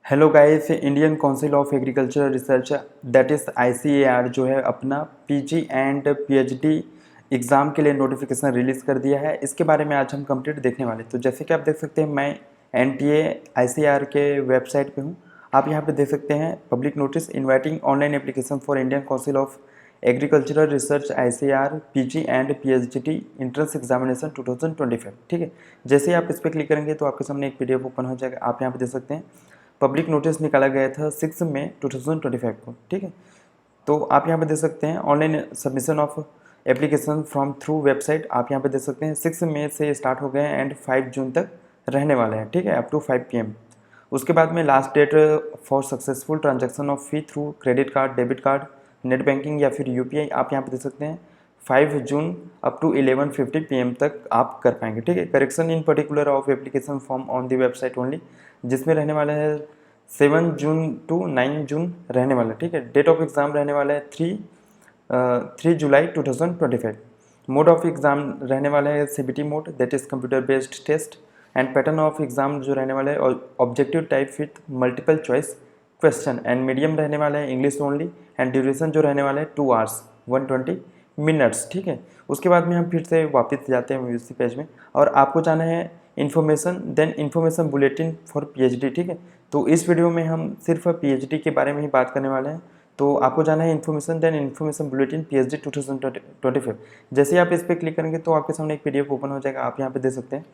Hello guys, Indian council of agricultural research that is ICAR जो है अपना PG and PhD exam के लिए नोटिफिकेशन रिलीज़ कर दिया है। इसके बारे में आज हम कंप्लीट देखने वाले। तो जैसे कि आप देख सकते हैं, मैं NTA ICAR के वेबसाइट पे हूँ। आप यहाँ पे देख सकते हैं public notice inviting online application for Indian council of agricultural research ICAR PG and PhD entrance examination 2025। ठीक है, जैसे ही आप इस पर क्लिक करेंगे तो आपके सामने एक PDF ओपन हो जाएगा। आप यहाँ पे देख सकते हैं पब्लिक नोटिस निकाला गया था 6 मई 2025 को। ठीक है, तो आप यहाँ पे देख सकते हैं online submission of application from through website. आप यहाँ पे देख सकते हैं 6 मई से स्टार्ट हो गए हैं एंड 5 जून तक रहने वाले हैं। ठीक है, अप टू 5 PM। उसके बाद में last date for successful transaction of fee through credit card, debit card, net banking या फिर UPI आप यहाँ पे देख सकते हैं 5 जून अप टू 11:50 PM तक आप कर पाएंगे। ठीक है, correction in particular of application form on the website only, जिसमें रहने वाला है 7 जून टू 9 जून रहने वाला है। ठीक है, डेट ऑफ एग्ज़ाम रहने वाला है 3 जुलाई 2025। मोड ऑफ एग्ज़ाम रहने वाला है CBT mode, that is computer based test. And pattern of exam जो रहने वाला है objective type with multiple choice question. And medium रहने वाला है इंग्लिश ओनली। एंड ड्यूरेशन जो रहने वाला है 2 hours 120 मिनट्स। ठीक है, उसके बाद में हम फिर से वापस जाते हैं उसी पेज में और आपको जाना है information, then information bulletin for PhD। ठीक है, तो इस वीडियो में हम सिर्फ PhD के बारे में ही बात करने वाले हैं। तो आपको जाना है information, then information bulletin PhD 2025। जैसे ही आप इस पर क्लिक करेंगे तो आपके सामने एक PDF ओपन हो जाएगा। आप यहाँ पे देख सकते हैं,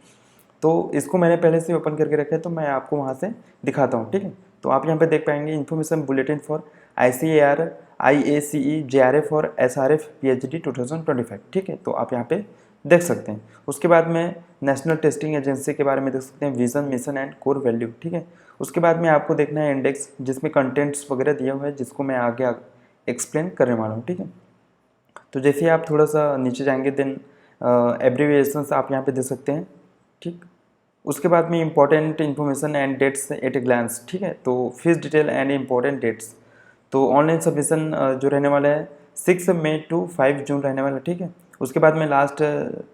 तो इसको मैंने पहले से ओपन करके रखा है, तो मैं आपको वहाँ से दिखाता हूँ। ठीक है, तो आप यहाँ पे देख पाएंगे information bulletin for ICAR IACE JRF और SRF PhD 2025। ठीक है, तो आप यहाँ पे देख सकते हैं। उसके बाद में नेशनल टेस्टिंग एजेंसी के बारे में देख सकते हैं, vision, mission and core value. ठीक है, उसके बाद में आपको देखना है इंडेक्स, जिसमें कंटेंट्स वगैरह दिया हुआ है, जिसको मैं आगे एक्सप्लेन करने वाला हूँ। ठीक है, तो जैसे ही आप थोड़ा सा नीचे जाएंगे देन एब्रीविएशंस आप यहाँ पे देख सकते हैं। ठीक, उसके बाद में important information and dates at a glance. ठीक है, तो fees detail and important dates. तो ऑनलाइन सबमिशन जो रहने वाला है 6 मई टू 5 जून रहने वाला है। ठीक है, उसके बाद में लास्ट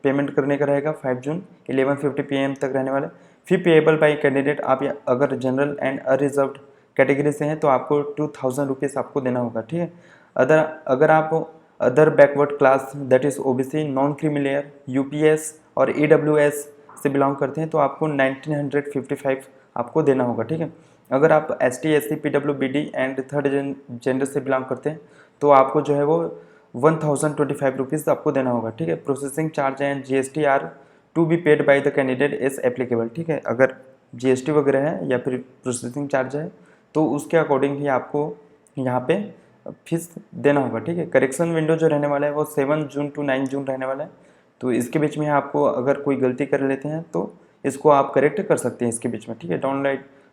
पेमेंट करने का रहेगा 5 जून 11:50 PM तक रहने वाला है। फी पेएबल बाई कैंडिडेट, आप अगर जनरल एंड अनरिजर्व्ड कैटेगरी से हैं तो आपको 2000 रुपीज़ आपको देना होगा। ठीक है, अगर आप other backward class that is OBC, non creamy layer, UPS और EWS से बिलोंग करते हैं तो आपको 1955 आपको देना होगा। ठीक है, अगर आप ST SC PWBD and third gender से बिलोंग करते हैं तो आपको जो है वो 1025 रुपीज़ आपको देना होगा। ठीक है, processing charge and GST are to be paid by the candidate is applicable. ठीक है, अगर GST वगैरह है या फिर प्रोसेसिंग चार्ज है तो उसके अकॉर्डिंग ही आपको यहाँ पे फीस देना होगा। ठीक है, करेक्शन विंडो जो रहने वाला है वो 7 जून टू 9 जून रहने वाला है। तो इसके बीच में आपको अगर कोई गलती कर लेते हैं तो इसको आप करेक्ट कर सकते हैं इसके बीच में। ठीक है,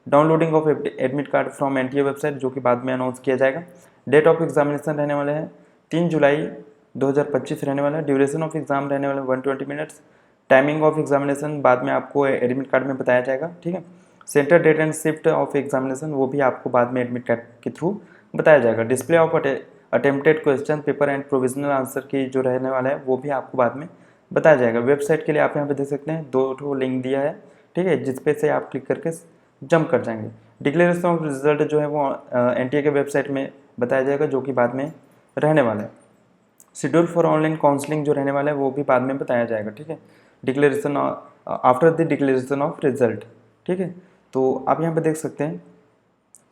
downloading of admit card from NTA website, जो कि बाद में अनाउंस किया जाएगा। डेट ऑफ एग्जामिनेशन रहने वाले हैं 3 जुलाई 2025 रहने वाला है। ड्यूरेशन ऑफ एग्जाम रहने वाला है 120 मिनट्स। टाइमिंग ऑफ एग्जामिनेशन बाद में आपको एडमिट कार्ड में बताया जाएगा। ठीक है, centre date and shift of examination वो भी आपको बाद में एडमिट कार्ड के थ्रू बताया जाएगा। Display of attempted question paper and provisional answer की जो रहने वाला है वो भी आपको बाद में बताया जाएगा। वेबसाइट के लिए आप यहाँ पे देख सकते हैं 2 लिंक दिया है। ठीक है, जिस पे से आप क्लिक करके जंप कर जाएंगे। डिक्लेरेशन ऑफ रिजल्ट जो है वो NTA के वेबसाइट में बताया जाएगा, जो कि बाद में रहने वाला है। शेड्यूल फॉर ऑनलाइन काउंसलिंग जो रहने वाला है वो भी बाद में बताया जाएगा। ठीक है, declaration after the declaration of result. ठीक है, तो आप यहाँ पे देख सकते हैं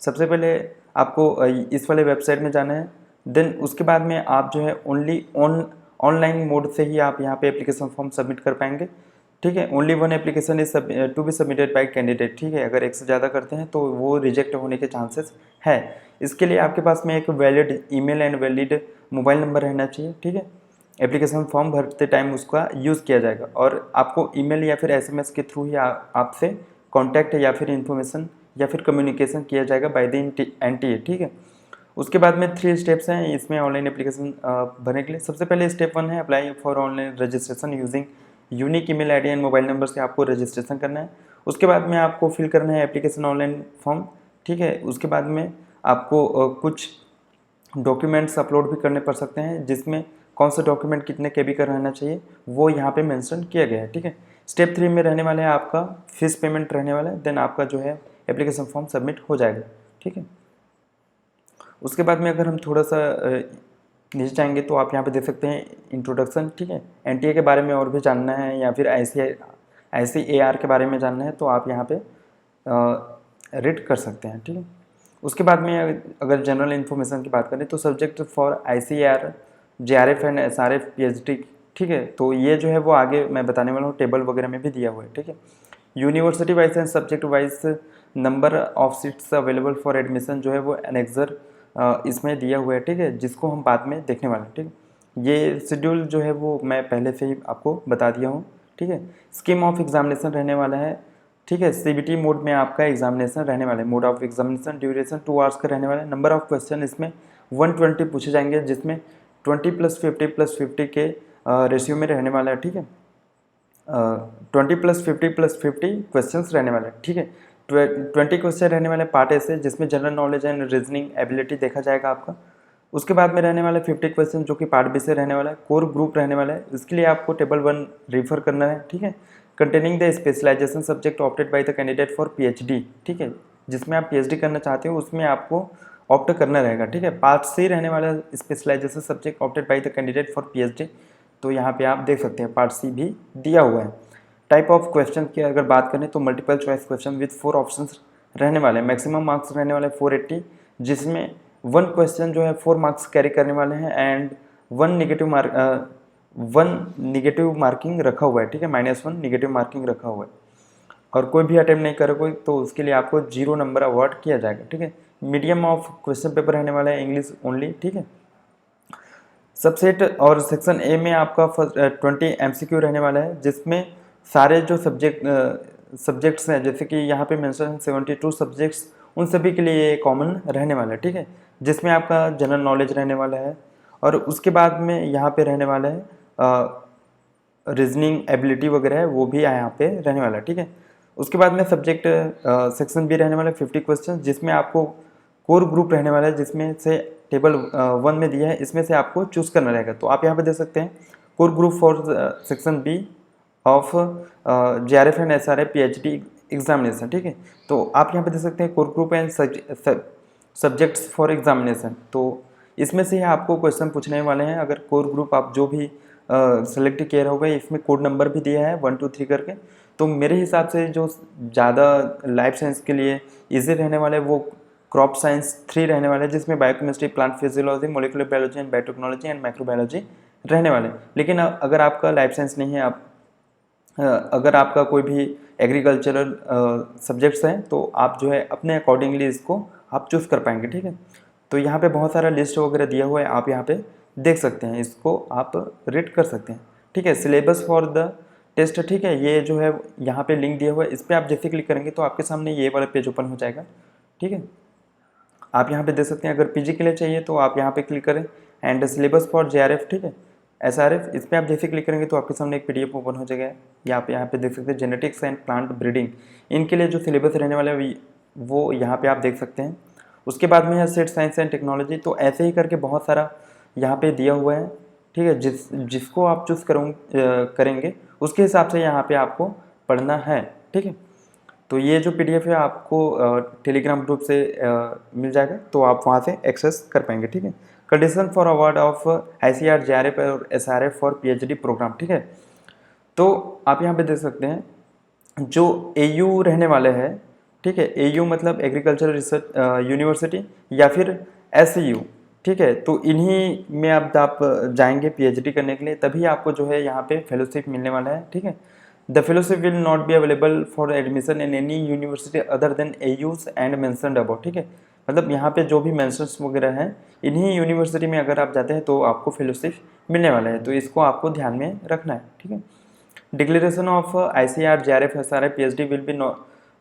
सबसे पहले आपको इस वाले वेबसाइट में जाना है। देन उसके बाद में आप जो है ओनली ऑनलाइन मोड से ही आप यहाँ पे एप्लीकेशन फॉर्म सबमिट कर पाएंगे। ठीक है, only 1 application is to be submitted by candidate. ठीक है, अगर एक से ज़्यादा करते हैं तो वो रिजेक्ट होने के चांसेस है। इसके लिए आपके पास में एक valid email and valid mobile number रहना चाहिए। ठीक है, एप्लीकेशन फॉर्म भरते टाइम उसका यूज़ किया जाएगा और आपको ईमेल या फिर SMS के थ्रू ही आपसे कॉन्टैक्ट या फिर इंफॉर्मेशन या फिर कम्युनिकेशन किया जाएगा बाय द NTA। ठीक है, उसके बाद में 3 स्टेप्स हैं इसमें ऑनलाइन एप्लीकेशन भरने के लिए। सबसे पहले स्टेप 1 है apply for online registration using unique email ID and mobile number से आपको रजिस्ट्रेशन करना है। उसके बाद में आपको फिल करना है एप्लीकेशन ऑनलाइन फॉर्म। ठीक है, उसके बाद में आपको कुछ डॉक्यूमेंट्स अपलोड भी करने पड़ सकते हैं, जिसमें कौन सा डॉक्यूमेंट कितने KB का रहना चाहिए वो यहाँ पे मेंशन किया गया है। ठीक है, स्टेप 3 में रहने वाला है आपका फीस पेमेंट रहने वाला है। देन आपका जो है एप्लीकेशन फॉर्म सबमिट हो जाएगा। ठीक है, उसके बाद में अगर हम थोड़ा सा नीचे जाएंगे तो आप यहाँ पे देख सकते हैं इंट्रोडक्शन। ठीक है, एनटीए के बारे में और भी जानना है या फिर आईसीएआर के बारे में जानना है तो आप यहाँ पे रीड कर सकते हैं। ठीक है, उसके बाद में अगर जनरल इन्फॉर्मेशन की बात करें तो subject for ICAR, JRF and SRF, PhD. ठीक है, तो ये जो है वो आगे मैं बताने वाला हूँ, टेबल वगैरह में भी दिया हुआ है। ठीक है, university wise and subject wise number of seats available for admission जो है वो एनेक्सर इसमें दिया हुआ है। ठीक है, जिसको हम बाद में देखने वाले हैं। ठीक है, ये शेड्यूल जो है वो मैं पहले से ही आपको बता दिया हूँ। ठीक है, स्कीम ऑफ एग्जामिनेशन रहने वाला है। ठीक है, सीबीटी मोड में आपका एग्जामिनेशन रहने वाला है। Mode of examination duration 2 hours का रहने वाला है। नंबर ऑफ क्वेश्चन इसमें 120 पूछे जाएंगे, जिसमें 20 + 50 के रेशियो में रहने वाला है। ठीक है, 20 + 50 + 50 क्वेश्चन रहने वाले हैं। ठीक है, 20 क्वेश्चन रहने वाले पार्ट ए से, जिसमें general knowledge and reasoning ability देखा जाएगा आपका। उसके बाद में रहने वाले 50 क्वेश्चन जो कि पार्ट बी से रहने वाला है। कोर ग्रुप रहने वाला है, इसके लिए आपको टेबल 1 रेफर करना है। ठीक है, containing the specialisation subject opted by the candidate for PhD. ठीक है, जिसमें आप पीएचडी करना चाहते हो उसमें आपको ऑप्ट करना रहेगा। ठीक है, पार्ट सी रहने वाला specialisation subject opted by the candidate for PhD, तो यहाँ पे आप देख सकते हैं पार्ट सी भी दिया हुआ है। टाइप ऑफ क्वेश्चन की अगर बात करें तो multiple choice question with 4 options रहने वाले हैं। मैक्सिमम मार्क्स रहने वाले 480, जिसमें 1 क्वेश्चन जो है 4 मार्क्स कैरी करने वाले हैं एंड 1 निगेटिव मार्किंग रखा हुआ है। ठीक है, -1 निगेटिव मार्किंग रखा हुआ है, और कोई भी अटेम्प्ट नहीं करे कोई तो उसके लिए आपको 0 नंबर अवार्ड किया जाएगा। ठीक है, मीडियम ऑफ क्वेश्चन पेपर रहने वाला है इंग्लिश ओनली। ठीक है, सबसेट और सेक्शन ए में आपका 20 एमसीक्यू रहने वाला है, जिसमें सारे जो सब्जेक्ट्स हैं, जैसे कि यहाँ पे मेंशन 72 सब्जेक्ट्स, उन सभी के लिए ये कॉमन रहने वाला है। ठीक है, जिसमें आपका जनरल नॉलेज रहने वाला है, और उसके बाद में यहाँ पे रहने वाला है रीजनिंग एबिलिटी वगैरह है, वो भी यहाँ पे रहने वाला है। ठीक है, उसके बाद में सब्जेक्ट सेक्शन बी रहने वाला है 50 क्वेश्चन, जिसमें आपको कोर ग्रुप रहने वाला है, जिसमें से टेबल 1 में दिया है, इसमें से आपको चूज करना रहेगा। तो आप यहाँ पे देख सकते हैं core group for section B of JRF and SRF PhD examination. ठीक है, तो आप यहाँ पे देख सकते हैं core group and subjects for examination, तो इसमें से आपको क्वेश्चन पूछने वाले हैं। अगर कोर ग्रुप आप जो भी सेलेक्ट किया होगा, इसमें कोड नंबर भी दिया है 1 2 3 करके, तो मेरे हिसाब से जो ज़्यादा लाइफ साइंस के लिए ईजी रहने वाला है वो क्रॉप साइंस 3 रहने वाला है, जिसमें biochemistry, plant physiology, molecular biology and biotechnology and microbiology रहने वाले हैं। लेकिन अगर आपका लाइफ साइंस नहीं है, अगर आपका कोई भी एग्रीकल्चरल सब्जेक्ट्स हैं, तो आप जो है अपने अकॉर्डिंगली इसको आप चूज़ कर पाएंगे। ठीक है, तो यहाँ पे बहुत सारा लिस्ट वगैरह दिया हुआ है, आप यहाँ पे देख सकते हैं, इसको आप रीड कर सकते हैं। ठीक है, सिलेबस फॉर द टेस्ट। ठीक है, ये जो है यहाँ पे लिंक दिया हुआ है, इस पर आप जैसे क्लिक करेंगे तो आपके सामने ये वाला पेज ओपन हो जाएगा। ठीक है, आप यहाँ पे देख सकते हैं, अगर पीजी के लिए चाहिए तो आप यहाँ पे क्लिक करें एंड सिलेबस फॉर जेआरएफ, ठीक है, एसआरएफ, इस पर आप जैसे क्लिक करेंगे तो आपके सामने एक पीडीएफ ओपन हो जाएगा। यहाँ पे देख सकते हैं जेनेटिक्स एंड प्लांट ब्रीडिंग, इनके लिए जो सिलेबस रहने वाला है वो यहाँ पे आप देख सकते हैं। उसके बाद में है सेट साइंस एंड टेक्नोलॉजी, तो ऐसे ही करके बहुत सारा यहाँ पे दिया हुआ है। ठीक है, जिसको आप चूज़ करेंगे उसके हिसाब से यहाँ पे आपको पढ़ना है। ठीक है, तो ये जो पीडीएफ है आपको टेलीग्राम ग्रुप से मिल जाएगा, तो आप वहाँ से एक्सेस कर पाएंगे। ठीक है, condition for award of ICAR, JRF और एसआरएफ फॉर पीएचडी प्रोग्राम। ठीक है, तो आप यहाँ पे देख सकते हैं जो एयू रहने वाले हैं। ठीक है, एयू मतलब एग्रीकल्चरल रिसर्च यूनिवर्सिटी या फिर एसयू। ठीक है, तो इन्हीं में अब आप जाएंगे पीएचडी करने के लिए, तभी आपको जो है यहाँ पे फेलोशिप मिलने वाला है। ठीक है, the fellowship will not be available for admission in any university other than AUs and mentioned above. ठीक है, मतलब यहाँ पे जो भी मेंशन्स वगैरह हैं, इन्हीं यूनिवर्सिटी में अगर आप जाते हैं तो आपको फेलोशिप मिलने वाला है, तो इसको आपको ध्यान में रखना है। ठीक है, declaration of ICAR, JRF, SRF, PhD will be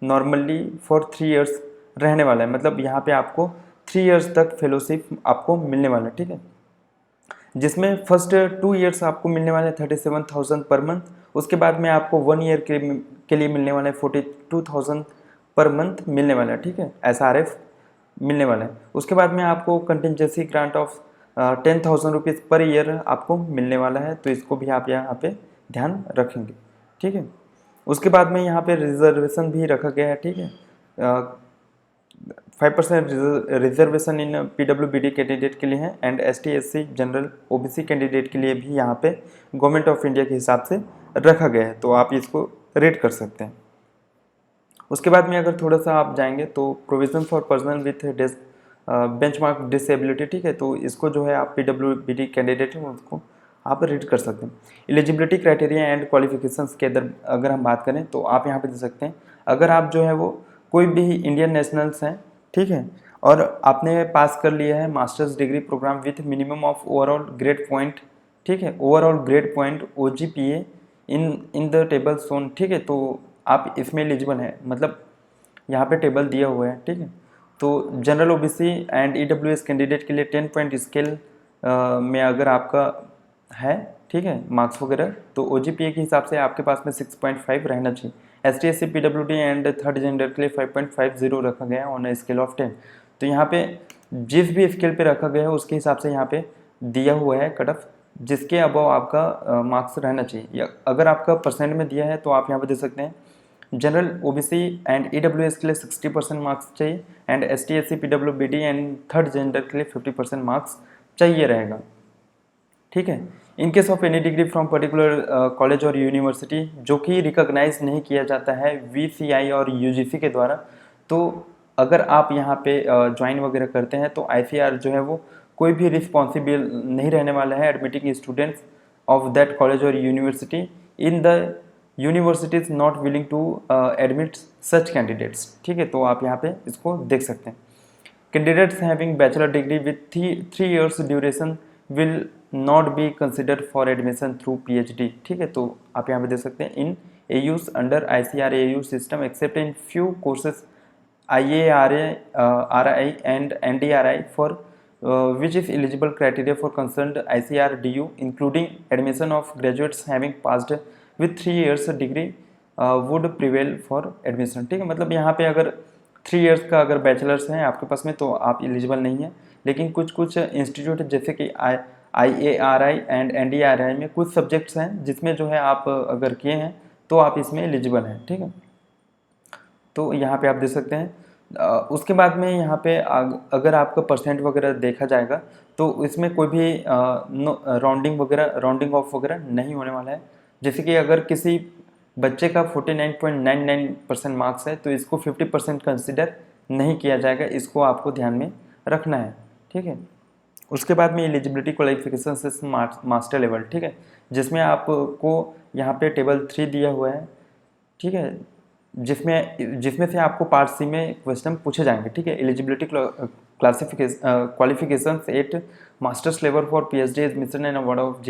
normally for 3 years रहने वाला है, मतलब यहाँ पे आपको 3 ईयर्स तक फेलोशिप आपको मिलने वाला है। ठीक है, जिसमें फर्स्ट 2 ईयर्स आपको मिलने वाले 37,000 पर मंथ, उसके बाद में आपको 1 ईयर के लिए मिलने वाला है 42,000 पर मंथ मिलने वाला है। ठीक है, एसआरएफ मिलने वाला है। उसके बाद में आपको contingency grant of 10,000 rupees per year आपको मिलने वाला है, तो इसको भी आप यहाँ पे ध्यान रखेंगे। ठीक है, उसके बाद में यहाँ पे रिजर्वेशन भी रखा गया है। ठीक है, 5% रिजर्वेशन इन PWBD कैंडिडेट के लिए है and ST SC general OBC candidate के लिए भी यहाँ पे गवर्नमेंट ऑफ इंडिया के हिसाब से रखा गया है, तो आप इसको रेट कर सकते हैं। उसके बाद में अगर थोड़ा सा आप जाएंगे तो provision for personal with benchmark disability, ठीक है, तो इसको जो है आप PWBD कैंडिडेट हैं उसको आप रीड कर सकते हैं। एलिजिबिलिटी क्राइटेरिया एंड क्वालिफिकेशंस के अगर हम बात करें तो आप यहाँ पे दे सकते हैं, अगर आप जो है वो कोई भी इंडियन नेशनल्स हैं, ठीक है, और आपने पास कर लिया है master's degree programme with minimum of overall grade point, ठीक है, overall grade point OGPA in the table shown, ठीक है, तो आप इसमें एलिजिबल हैं, मतलब यहाँ पे टेबल दिया हुआ है, ठीक है। तो general OBC and EWS candidate के लिए 10 पॉइंट स्केल में अगर आपका है, ठीक है, मार्क्स वगैरह, तो OGPA के हिसाब से आपके पास में 6.5 रहना चाहिए। ST SC PWD and third gender के लिए 5.50 रखा गया है ऑन अ स्केल ऑफ 10। तो यहाँ पे जिस भी स्केल पे रखा गया है उसके हिसाब से यहाँ पे दिया हुआ है कट ऑफ, जिसके अबव आपका मार्क्स रहना चाहिए, या अगर आपका परसेंट में दिया है तो आप यहाँ पे दे सकते हैं जनरल OBC एंड EWS के लिए 60% मार्क्स चाहिए and ST SC PWBD and third gender के लिए 50% मार्क्स चाहिए रहेगा, ठीक है। In case of any degree from particular college और यूनिवर्सिटी जो कि रिकॉग्नाइज नहीं किया जाता है VCI और UGC के द्वारा, तो अगर आप यहाँ पे ज्वाइन वगैरह करते हैं तो ICAR जो है वो कोई भी रिस्पॉन्सिबल नहीं रहने वाला है admitting students of that college और university in the university is not willing to admit such candidates, ठीक है, तो आप यहाँ पे इसको देख सकते हैं। Candidates having bachelor degree with 3 years duration will not be considered for admission through PhD, ठीक है, तो आप यहाँ पे देख सकते हैं इन AUs under ICAR AU system accept in few courses IARA RI and NDRI for which is eligible criteria for concerned ICAR DU including admission of graduates having passed with 3 years degree would prevail for admission, ठीक है, मतलब यहाँ पे अगर 3 years का अगर bachelors हैं आपके पास में तो आप एलिजिबल नहीं है, लेकिन कुछ इंस्टीट्यूट जैसे कि IARI एंड NDRI में कुछ सब्जेक्ट्स हैं जिसमें जो है आप अगर किए हैं तो आप इसमें एलिजिबल हैं, ठीक है, तो यहाँ पे आप देख सकते हैं। उसके बाद में यहाँ पे अगर आपका परसेंट वगैरह देखा जाएगा तो इसमें कोई भी राउंडिंग ऑफ वगैरह नहीं होने वाला है। जैसे कि अगर किसी बच्चे का 49.99% मार्क्स है तो इसको 50% कंसिडर नहीं किया जाएगा, इसको आपको ध्यान में रखना है, ठीक है। उसके बाद में एलिजिबिलिटी क्वालिफिकेशन से मास्टर लेवल, ठीक है, जिसमें आपको यहाँ पे टेबल 3 दिया हुआ है, ठीक है, जिसमें से आपको पार्ट C में क्वेश्चन पूछे जाएंगे, ठीक है। Eligibility qualifications at masters level for PhD admission and award of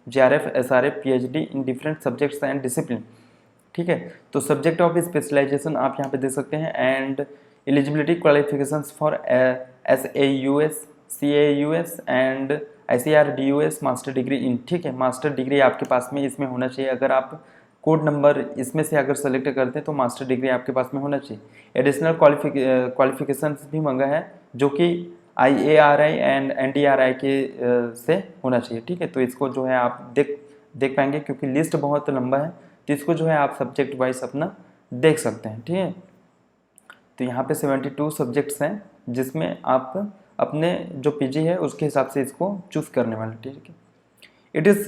JRF SRF PhD in different subjects and discipline, ठीक है, तो सब्जेक्ट ऑफ स्पेशलाइजेशन आप यहाँ पे देख सकते हैं and eligibility qualifications for SAUS CAUS and ICAR DUS master degree in, ठीक है, मास्टर डिग्री आपके पास में इसमें होना चाहिए, अगर आप कोड नंबर इसमें से अगर सेलेक्ट करते हैं तो मास्टर डिग्री आपके पास में होना चाहिए। एडिशनल क्वालिफिकेशंस भी मांगा है जो कि IARI एंड NDRI के से होना चाहिए, ठीक है, तो इसको जो है आप देख पाएंगे क्योंकि लिस्ट बहुत लंबा है, तो इसको जो है आप सब्जेक्ट वाइज अपना देख सकते हैं, ठीक है। तो यहाँ पे 72 सब्जेक्ट्स हैं जिसमें आप अपने जो PG है उसके हिसाब से इसको चूज करने वाले, ठीक है। It is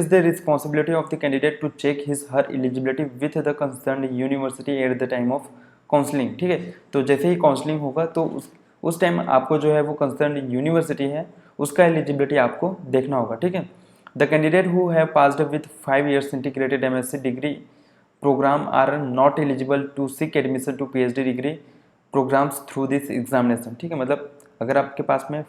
the responsibility of the candidate to check his her eligibility with the concerned university at the time of counseling, ठीक है, तो जैसे ही काउंसलिंग होगा तो उस टाइम आपको जो है वो कंसर्न यूनिवर्सिटी है उसका एलिजिबिलिटी आपको देखना होगा, ठीक है। The candidate who have passed with 5 years integrated MSc degree programme are not eligible to seek admission to PhD degree programmes through this examination, ठीक है, मतलब अगर आपके पास में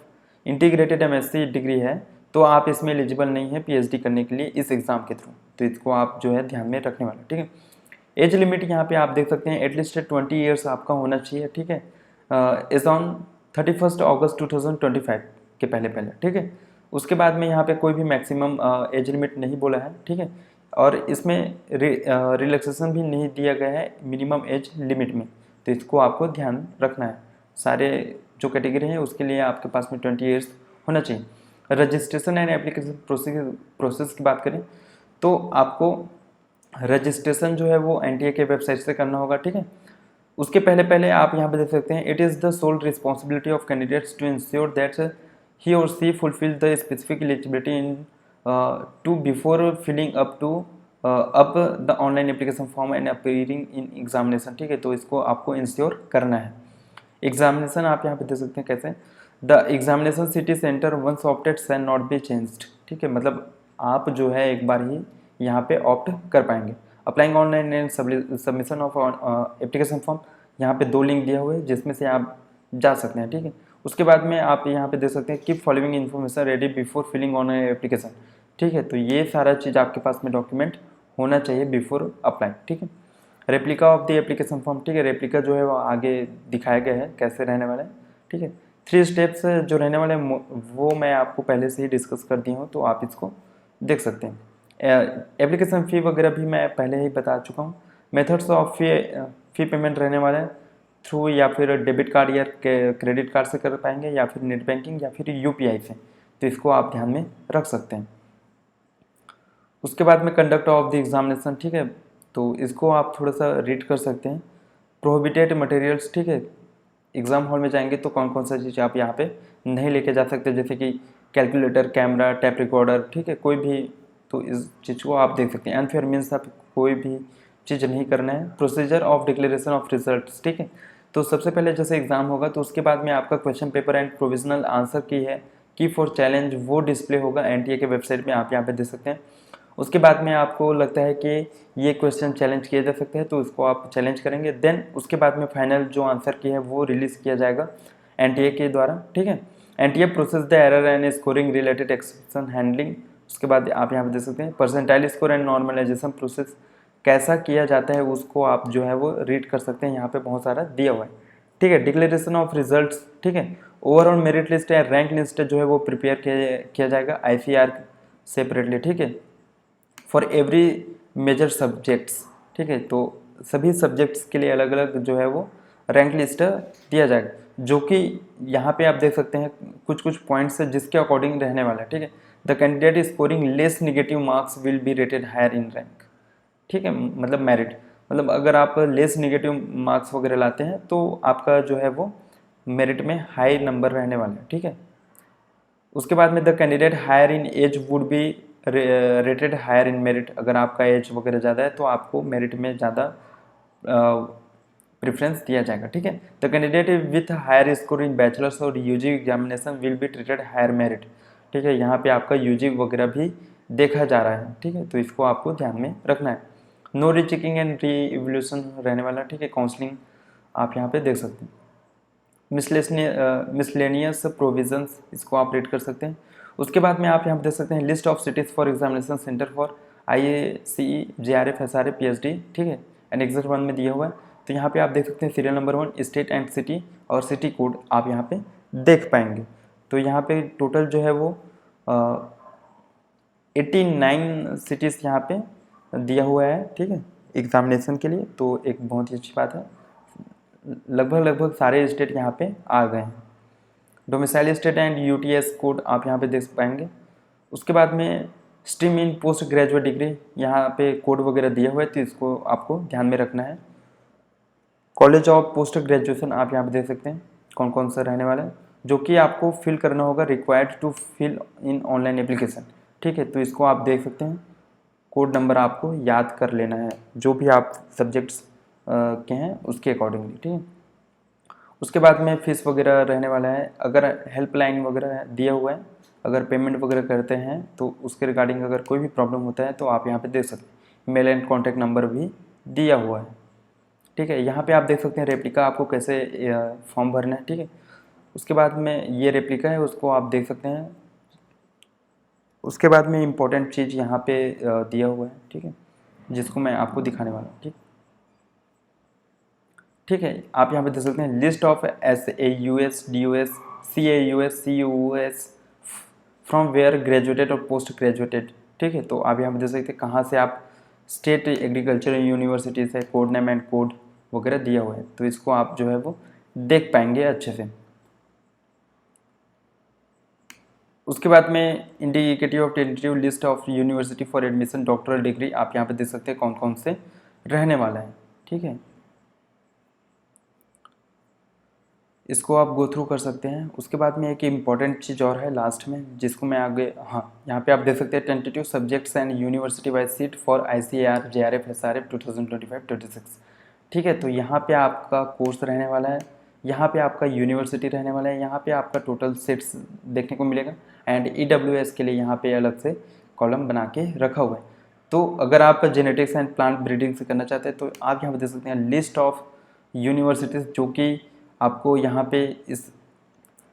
इंटीग्रेटेड MSc डिग्री है तो आप इसमें एलिजिबल नहीं है PhD करने के लिए इस एग्ज़ाम के थ्रू, तो इसको आप जो है ध्यान में रखने वाले, ठीक है। एज लिमिट यहाँ पे आप देख सकते हैं एटलीस्ट 20 years आपका होना चाहिए, ठीक है, इज ऑन 31 August 2025 के पहले, ठीक है। उसके बाद में यहाँ पे कोई भी मैक्सिमम एज लिमिट नहीं बोला है, ठीक है, और इसमें रिलैक्सेशन भी नहीं दिया गया है मिनिमम एज लिमिट में, तो इसको आपको ध्यान रखना है। सारे जो कैटेगरी हैं उसके लिए आपके पास में 20 years होना चाहिए। रजिस्ट्रेशन एंड एप्लीकेशन प्रोसेस की बात करें तो आपको रजिस्ट्रेशन जो है वो NTA के वेबसाइट से करना होगा, ठीक है। उसके पहले पहले आप यहाँ पे देख सकते हैं, it is the sole responsibility of candidates to ensure that he or she fulfil the specific eligibility into before filling up the online application form and appearing in examination. ठीक है, तो इसको आपको इंश्योर करना है। Examination आप यहाँ पे देख सकते हैं कैसे, the examination city centre once opted shall not be changed. ठीक है, मतलब आप जो है एक बार ही यहाँ पे ऑप्ट कर पाएंगे। Applying online and submission of application form, यहाँ पे 2 लिंक दिया हुआ है जिसमें से आप जा सकते हैं। ठीक है, उसके बाद में आप यहाँ पे देख सकते हैं keep following information ready before filling on application. ठीक है, तो ये सारा चीज़ आपके पास में डॉक्यूमेंट होना चाहिए बिफोर अप्लाई। ठीक है, replica of the application form. ठीक है, रेप्लिका जो है वो आगे दिखाया गया है कैसे रहने वाला है। ठीक है, 3 स्टेप्स जो रहने वाले हैं वो मैं आपको पहले से ही डिस्कस कर दी हूँ, तो आप इसको देख सकते हैं। एप्लीकेशन फ़ी वगैरह भी मैं पहले ही बता चुका हूँ। मेथड्स ऑफ फ़ी पेमेंट रहने वाले हैं थ्रू या फिर डेबिट कार्ड या क्रेडिट कार्ड से कर पाएंगे या फिर नेट बैंकिंग या फिर यूपीआई से, तो इसको आप ध्यान में रख सकते हैं। उसके बाद में कंडक्ट ऑफ द एग्जामिनेशन। ठीक है, तो इसको आप थोड़ा सा रीड कर सकते हैं। Prohibited materials. ठीक है, एग्ज़ाम हॉल में जाएंगे तो कौन कौन सा चीज़ आप यहाँ पे नहीं लेके जा सकते, जैसे कि कैलकुलेटर, कैमरा, टैप रिकॉर्डर। ठीक है, कोई भी, तो इस चीज़ को आप देख सकते हैं। अनफेयर मीन्स आप कोई भी चीज़ नहीं करना है। Procedure of declaration of results. ठीक है, तो सबसे पहले जैसे एग्ज़ाम होगा तो उसके बाद में आपका question paper and provisional answer की फॉर चैलेंज वो डिस्प्ले होगा एनटीए के वेबसाइट में, आप यहाँ पे देख सकते हैं। उसके बाद में आपको लगता है कि ये क्वेश्चन चैलेंज किया जा सकता है तो इसको आप चैलेंज करेंगे। देन उसके बाद में फाइनल जो आंसर की है वो रिलीज़ किया जाएगा एनटीए के द्वारा। ठीक है, NTA process the error and scoring related exception handling. उसके बाद आप यहाँ पे देख सकते हैं percentile score and normalisation process कैसा किया जाता है उसको आप जो है वो रीड कर सकते हैं, यहाँ पे बहुत सारा दिया हुआ है। ठीक है, डिक्लेरेशन ऑफ रिजल्ट्स। ठीक है, ओवरऑल मेरिट लिस्ट है, रैंक लिस्ट जो है वो प्रिपेयर किया जाएगा आईसीआर सेपरेटली। ठीक है, फॉर एवरी मेजर सब्जेक्ट्स। ठीक है, तो सभी सब्जेक्ट्स के लिए अलग अलग जो है वो रैंक लिस्ट दिया जाएगा, जो कि यहाँ पे आप देख सकते हैं कुछ कुछ पॉइंट्स है जिसके अकॉर्डिंग रहने वाला है। ठीक है, the candidate scoring less negative marks will be rated higher in rank. ठीक है, मतलब मेरिट, मतलब अगर आप लेस निगेटिव मार्क्स वगैरह लाते हैं तो आपका जो है वो मेरिट में हाई नंबर रहने वाला है। ठीक है, उसके बाद में the candidate higher in age would be rated higher in merit. अगर आपका एज वगैरह ज़्यादा है तो आपको मेरिट में ज़्यादा प्रेफरेंस दिया जाएगा। ठीक है, the candidate with higher score in bachelors or UG examination will be treated higher merit. ठीक है, यहाँ पे आपका यूजी वगैरह भी देखा जा रहा है। ठीक है, तो इसको आपको ध्यान में रखना है। No rechecking and re evolution रहने वाला। ठीक है, काउंसलिंग आप यहाँ पे देख सकते हैं। मिसलेनियस प्रोविजंस, इसको आप रीड कर सकते हैं। उसके बाद में आप यहाँ पे देख सकते हैं list of cities for examination centre for IACE JRF SRF PhD। ठीक है, एंड एग्जैक्ट 1 में दिया हुआ है। तो यहाँ पे आप देख सकते हैं serial number 1 state and city और सिटी कोड आप यहाँ पे देख पाएंगे। तो यहाँ पे टोटल जो है वो 89 सिटीज़ यहाँ पे दिया हुआ है। ठीक है, एग्जामिनेशन के लिए, तो एक बहुत ही अच्छी बात है। लगभग सारे स्टेट यहाँ पे आ गए हैं। Domicile state and UTS code आप यहाँ पे देख पाएंगे। उसके बाद में stream in post graduate degree, यहाँ पे कोड वगैरह दिया हुआ है तो इसको आपको ध्यान में रखना है। कॉलेज ऑफ पोस्ट ग्रेजुएशन आप यहाँ पे देख सकते हैं कौन कौन सा रहने वाला है, जो कि आपको फिल करना होगा, required to fill in online application. ठीक है, तो इसको आप देख सकते हैं। कोड नंबर आपको याद कर लेना है जो भी आप सब्जेक्ट्स के हैं उसके अकॉर्डिंगली। ठीक है, उसके बाद में फीस वगैरह रहने वाला है। अगर हेल्पलाइन वगैरह दिया हुआ है, अगर पेमेंट वगैरह करते हैं तो उसके रिगार्डिंग अगर कोई भी प्रॉब्लम होता है तो आप यहाँ पे देख सकते हैं। मेल एंड कॉन्टैक्ट नंबर भी दिया हुआ है। ठीक है, यहाँ पे आप देख सकते हैं रेप्लिका आपको कैसे फॉर्म भरना है। ठीक है, उसके बाद में ये रेप्लिका है उसको आप देख सकते हैं। उसके बाद में इम्पोर्टेंट चीज़ यहाँ पे दिया हुआ है। ठीक है, जिसको मैं आपको दिखाने वाला हूँ। ठीक है, आप यहाँ पे देख सकते हैं list of SAUS DUS CAUS CUS from where graduated और पोस्ट ग्रेजुएटेड। ठीक है, तो आप यहाँ पे देख सकते हैं कहाँ से आप स्टेट एग्रीकल्चरल यूनिवर्सिटी से कोड नेम एंड कोड वगैरह दिया हुआ है, तो इसको आप जो है वो देख पाएंगे अच्छे से। उसके बाद में indicative of tentative list of university for admission doctoral degree आप यहाँ पे देख सकते हैं कौन कौन से रहने वाला है। ठीक है, इसको आप गो थ्रू कर सकते हैं। उसके बाद में एक इम्पॉर्टेंट चीज़ और है लास्ट में, जिसको मैं आगे, हाँ यहाँ पे आप देख सकते हैं tentative subjects and university wise seat for ICAR JRF SRF 2025-26। ठीक है, तो यहाँ पे आपका कोर्स रहने वाला है, यहाँ पे आपका यूनिवर्सिटी रहने वाला है, यहाँ पे आपका टोटल सीट्स देखने को मिलेगा, एंड EWS के लिए यहाँ पे अलग से कॉलम बना के रखा हुआ है। तो अगर आप जेनेटिक्स एंड प्लांट ब्रीडिंग से करना चाहते हैं तो आप यहाँ पे देख सकते हैं लिस्ट ऑफ यूनिवर्सिटीज़ जो कि आपको यहाँ पे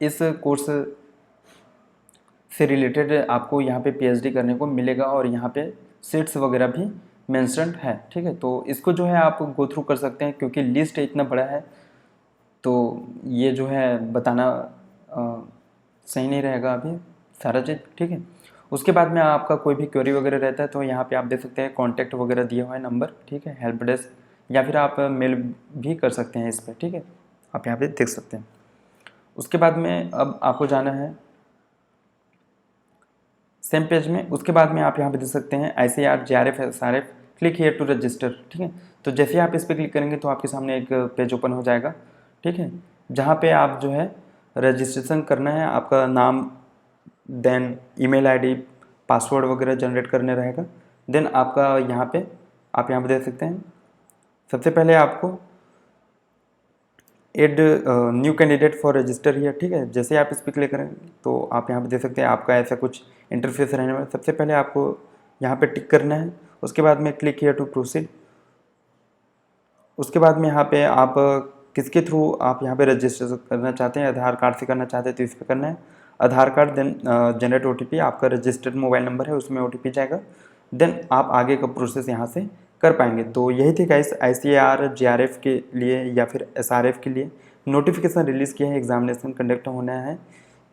इस कोर्स से रिलेटेड आपको यहाँ पे PhD करने को मिलेगा, और यहाँ पे सीट्स वगैरह भी मेंशन्ड है। ठीक है, तो इसको जो है आप गो थ्रू कर सकते हैं, क्योंकि लिस्ट इतना बड़ा है तो ये जो है बताना सही नहीं रहेगा अभी सारा चीज़। ठीक है, उसके बाद में आपका कोई भी क्वेरी वगैरह रहता है तो यहाँ पे आप देख सकते हैं कॉन्टैक्ट वगैरह दिया हुआ है नंबर। ठीक है, हेल्प डेस्क, या फिर आप मेल भी कर सकते हैं इस पर। ठीक है, आप यहाँ पे देख सकते हैं। उसके बाद में अब आपको जाना है सेम पेज में। उसके बाद में आप यहाँ पे देख सकते हैं ICAR JRF SRF click here to register. ठीक है, तो जैसे ही आप इस पर क्लिक करेंगे तो आपके सामने एक पेज ओपन हो जाएगा। ठीक है, जहाँ पे आप जो है रजिस्ट्रेशन करना है, आपका नाम, देन ईमेल आईडी, पासवर्ड वगैरह जनरेट करने रहेगा। देन आपका यहाँ पे आप यहाँ पे देख सकते हैं सबसे पहले आपको add new candidate for register here. ठीक है, जैसे आप इस पर क्लिक करेंगे तो आप यहाँ पे देख सकते हैं आपका ऐसा कुछ इंटरफेस रहने वाला है। सबसे पहले आपको यहाँ पे टिक करना है, उसके बाद में क्लिक हियर टू प्रोसीड। उसके बाद में यहाँ पे आप किसके थ्रू आप यहाँ पे रजिस्टर करना चाहते हैं, आधार कार्ड से करना चाहते हैं तो इस पर करना है आधार कार्ड। देन जनरेट OTP, आपका रजिस्टर्ड मोबाइल नंबर है उसमें OTP जाएगा। देन आप आगे का प्रोसेस यहाँ से कर पाएंगे। तो यही थी गाइस ICAR JRF के लिए या फिर SRF के लिए नोटिफिकेशन रिलीज़ किया है, एग्जामिनेशन कंडक्ट होना है।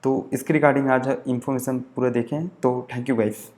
तो इसके रिगार्डिंग आज इन्फॉर्मेशन पूरा देखें। तो थैंक यू गाइस।